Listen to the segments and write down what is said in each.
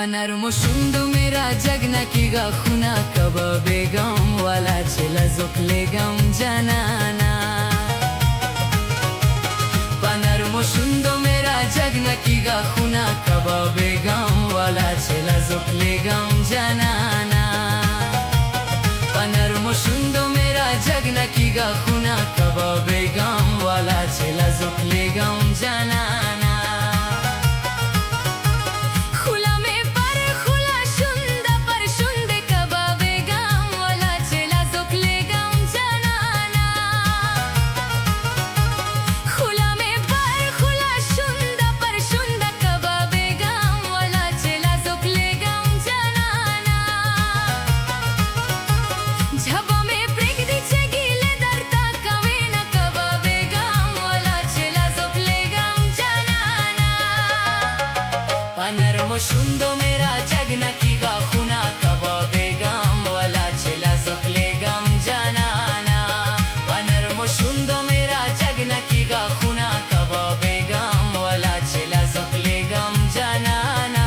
नरम शुंद मेरा जगना की गाखुना कब बेगम वाला चला जोखले गम जनाना नरम शुंद मेरा जगना की गाखुना कब बेगम वाला चला जोखले गम जनाना नरम शुंद मेरा जगना की गाखुना कब बेगम वाला चला जोखले गम जनाना नरम शुंद मेरा जगना की गाखुना कब बेगम वाला चला जोखले गम जनाना नरम शुंद मेरा जगना की गाखुना कब बेगम वाला चला जोखले गम जनाना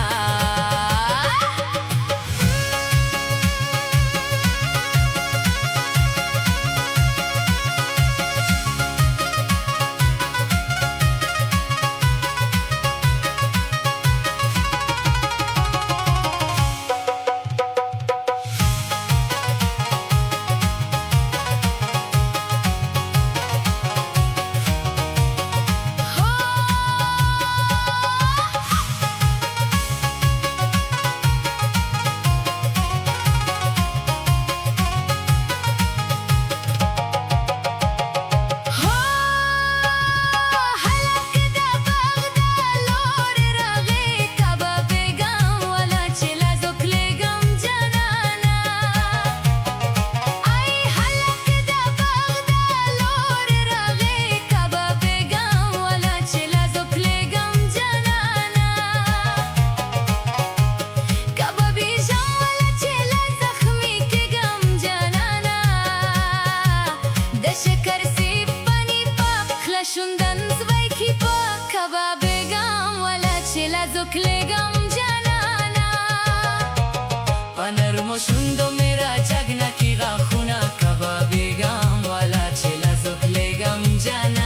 जोखले गम जनाना नरम शुंद मेरा जगना की गाखुना कब बेगम वाला चला जोखले गम जनाना।